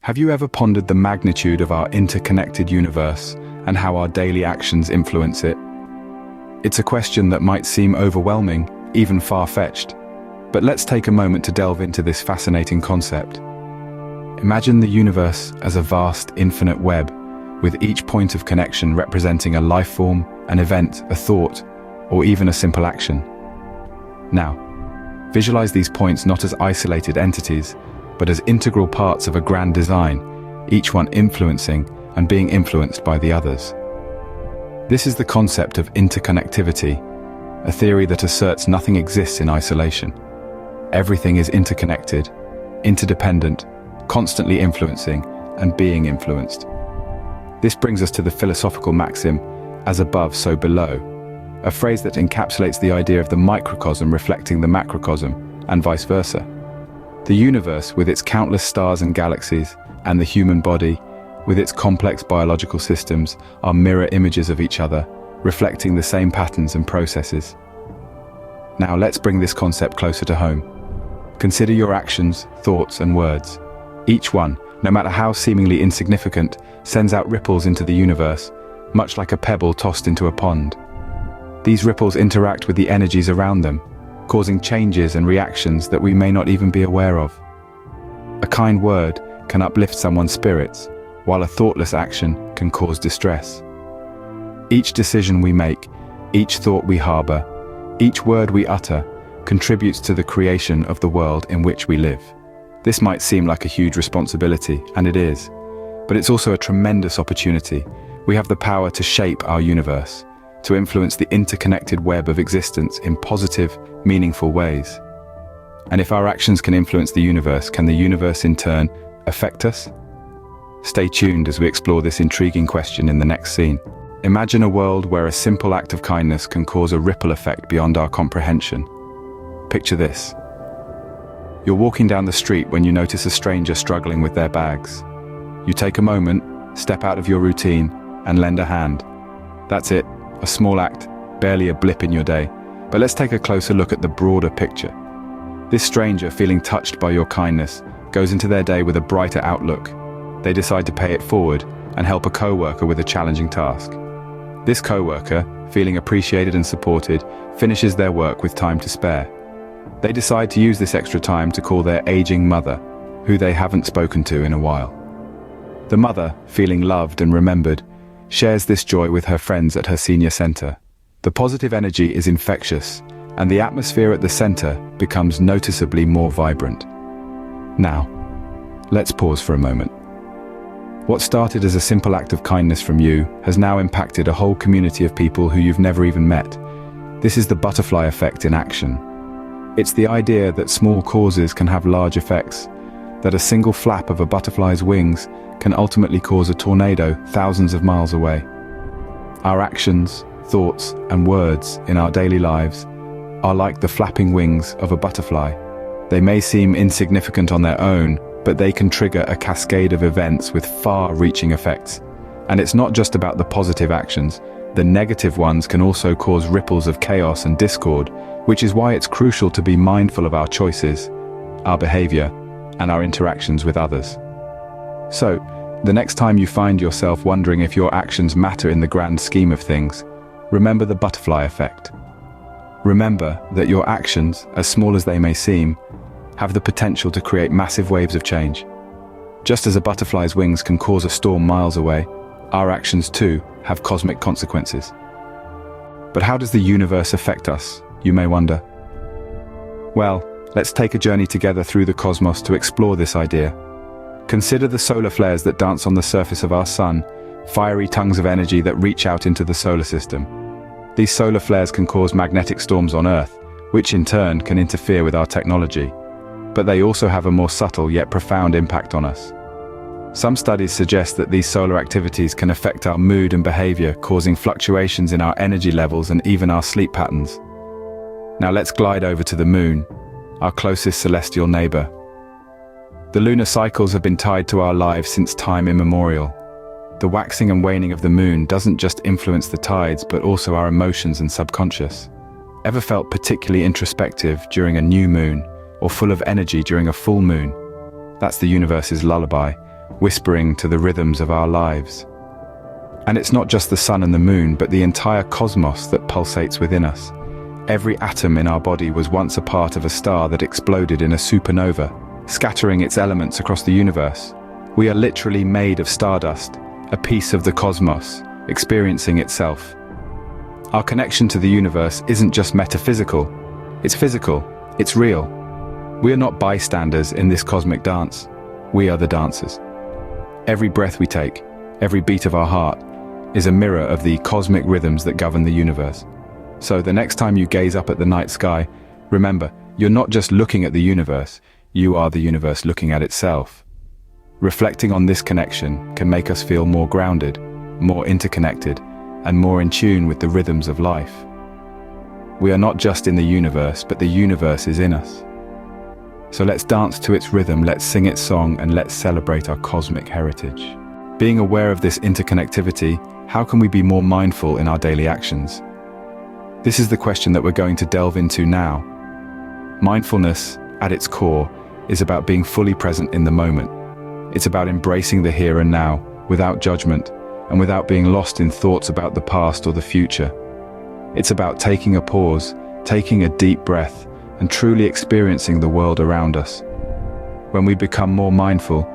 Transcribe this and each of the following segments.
Have you ever pondered the magnitude of our interconnected universe and how our daily actions influence it? It's a question that might seem overwhelming, even far-fetched, but let's take a moment to delve into this fascinating concept. Imagine the universe as a vast, infinite web, with each point of connection representing a life form, an event, a thought, or even a simple action. Now, visualize these points not as isolated entities, but as integral parts of a grand design, each one influencing and being influenced by the others. This is the concept of interconnectivity, a theory that asserts nothing exists in isolation. Everything is interconnected, interdependent, constantly influencing and being influenced. This brings us to the philosophical maxim, as above, so below, a phrase that encapsulates the idea of the microcosm reflecting the macrocosm, and vice versa. The universe, with its countless stars and galaxies, and the human body, with its complex biological systems, are mirror images of each other, reflecting the same patterns and processes. Now let's bring this concept closer to home. Consider your actions, thoughts, and words. Each one, no matter how seemingly insignificant, sends out ripples into the universe, much like a pebble tossed into a pond. These ripples interact with the energies around them, causing changes and reactions that we may not even be aware of. A kind word can uplift someone's spirits, while a thoughtless action can cause distress. Each decision we make, each thought we harbor, each word we utter, contributes to the creation of the world in which we live. This might seem like a huge responsibility, and it is, but it's also a tremendous opportunity. We have the power to shape our universe, to influence the interconnected web of existence in positive, meaningful ways. And if our actions can influence the universe, can the universe in turn affect us? Stay tuned as we explore this intriguing question in the next scene. Imagine a world where a simple act of kindness can cause a ripple effect beyond our comprehension. Picture this. You're walking down the street when you notice a stranger struggling with their bags. You take a moment, step out of your routine, and lend a hand. That's it, a small act, barely a blip in your day. But let's take a closer look at the broader picture. This stranger, feeling touched by your kindness, goes into their day with a brighter outlook. They decide to pay it forward and help a co-worker with a challenging task. This co-worker, feeling appreciated and supported, finishes their work with time to spare. They decide to use this extra time to call their aging mother, who they haven't spoken to in a while. The mother, feeling loved and remembered, shares this joy with her friends at her senior center. The positive energy is infectious, and the atmosphere at the center becomes noticeably more vibrant. Now, let's pause for a moment. What started as a simple act of kindness from you has now impacted a whole community of people who you've never even met. This is the butterfly effect in action. It's the idea that small causes can have large effects, that a single flap of a butterfly's wings can ultimately cause a tornado thousands of miles away. Our actions, thoughts, and words in our daily lives are like the flapping wings of a butterfly. They may seem insignificant on their own, but they can trigger a cascade of events with far-reaching effects. And it's not just about the positive actions. The negative ones can also cause ripples of chaos and discord, which is why it's crucial to be mindful of our choices, our behavior, and our interactions with others. So, the next time you find yourself wondering if your actions matter in the grand scheme of things, remember the butterfly effect. Remember that your actions, as small as they may seem, have the potential to create massive waves of change. Just as a butterfly's wings can cause a storm miles away, our actions too have cosmic consequences. But how does the universe affect us, you may wonder? Well, let's take a journey together through the cosmos to explore this idea. Consider the solar flares that dance on the surface of our sun, fiery tongues of energy that reach out into the solar system. These solar flares can cause magnetic storms on Earth, which in turn can interfere with our technology. But they also have a more subtle yet profound impact on us. Some studies suggest that these solar activities can affect our mood and behavior, causing fluctuations in our energy levels and even our sleep patterns. Now let's glide over to the moon, our closest celestial neighbor. The lunar cycles have been tied to our lives since time immemorial. The waxing and waning of the moon doesn't just influence the tides, but also our emotions and subconscious. Ever felt particularly introspective during a new moon, or full of energy during a full moon? That's the universe's lullaby, whispering to the rhythms of our lives. And it's not just the sun and the moon, but the entire cosmos that pulsates within us. Every atom in our body was once a part of a star that exploded in a supernova, scattering its elements across the universe. We are literally made of stardust, a piece of the cosmos, experiencing itself. Our connection to the universe isn't just metaphysical, it's physical, it's real. We are not bystanders in this cosmic dance, we are the dancers. Every breath we take, every beat of our heart, is a mirror of the cosmic rhythms that govern the universe. So the next time you gaze up at the night sky, remember, you're not just looking at the universe, you are the universe looking at itself. Reflecting on this connection can make us feel more grounded, more interconnected, and more in tune with the rhythms of life. We are not just in the universe, but the universe is in us. So let's dance to its rhythm, let's sing its song, and let's celebrate our cosmic heritage. Being aware of this interconnectivity, how can we be more mindful in our daily actions? This is the question that we're going to delve into now. Mindfulness, at its core, is about being fully present in the moment. It's about embracing the here and now, without judgment, and without being lost in thoughts about the past or the future. It's about taking a pause, taking a deep breath, and truly experiencing the world around us. When we become more mindful,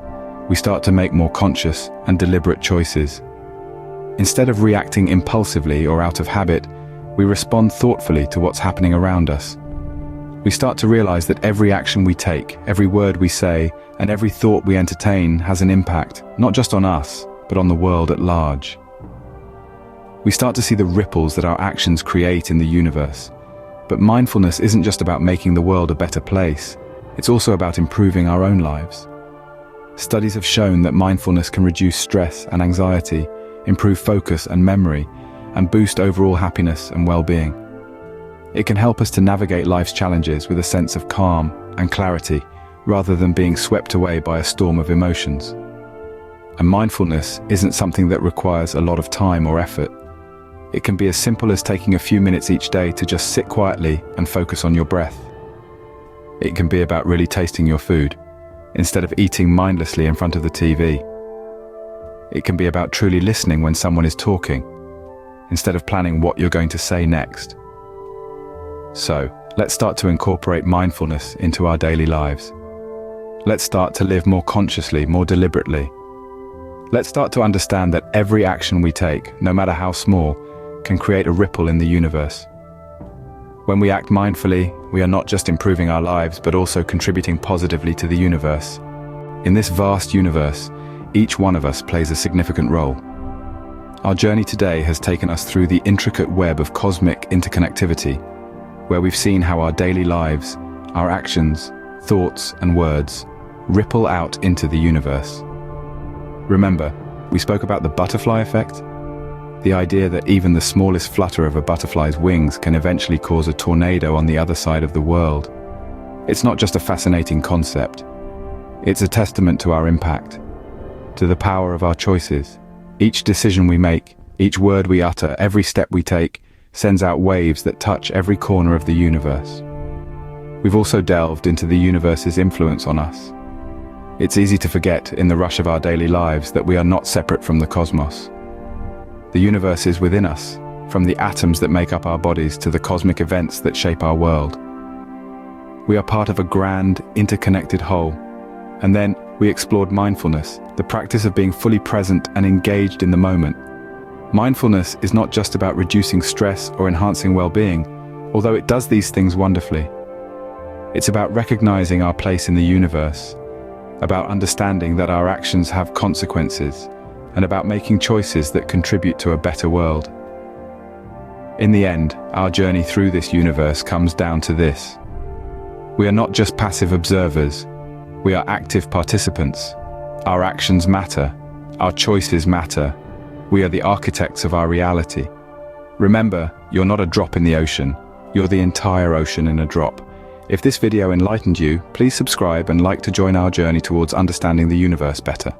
we start to make more conscious and deliberate choices. Instead of reacting impulsively or out of habit, we respond thoughtfully to what's happening around us. We start to realize that every action we take, every word we say, and every thought we entertain has an impact, not just on us, but on the world at large. We start to see the ripples that our actions create in the universe. But mindfulness isn't just about making the world a better place, it's also about improving our own lives. Studies have shown that mindfulness can reduce stress and anxiety, improve focus and memory, and boost overall happiness and well-being. It can help us to navigate life's challenges with a sense of calm and clarity, rather than being swept away by a storm of emotions. And mindfulness isn't something that requires a lot of time or effort. It can be as simple as taking a few minutes each day to just sit quietly and focus on your breath. It can be about really tasting your food, instead of eating mindlessly in front of the TV. It can be about truly listening when someone is talking, instead of planning what you're going to say next. So, let's start to incorporate mindfulness into our daily lives. Let's start to live more consciously, more deliberately. Let's start to understand that every action we take, no matter how small, can create a ripple in the universe. When we act mindfully, we are not just improving our lives, but also contributing positively to the universe. In this vast universe, each one of us plays a significant role. Our journey today has taken us through the intricate web of cosmic interconnectivity, where we've seen how our daily lives, our actions, thoughts, and words ripple out into the universe. Remember, we spoke about the butterfly effect? The idea that even the smallest flutter of a butterfly's wings can eventually cause a tornado on the other side of the world. It's not just a fascinating concept. It's a testament to our impact, to the power of our choices. Each decision we make, each word we utter, every step we take, sends out waves that touch every corner of the universe. We've also delved into the universe's influence on us. It's easy to forget in the rush of our daily lives that we are not separate from the cosmos. The universe is within us, from the atoms that make up our bodies to the cosmic events that shape our world. We are part of a grand, interconnected whole. And then we explored mindfulness, the practice of being fully present and engaged in the moment. Mindfulness is not just about reducing stress or enhancing well-being, although it does these things wonderfully. It's about recognizing our place in the universe, about understanding that our actions have consequences, and about making choices that contribute to a better world. In the end, our journey through this universe comes down to this. We are not just passive observers, we are active participants. Our actions matter, our choices matter. We are the architects of our reality. Remember, you're not a drop in the ocean, you're the entire ocean in a drop. If this video enlightened you, please subscribe and like to join our journey towards understanding the universe better.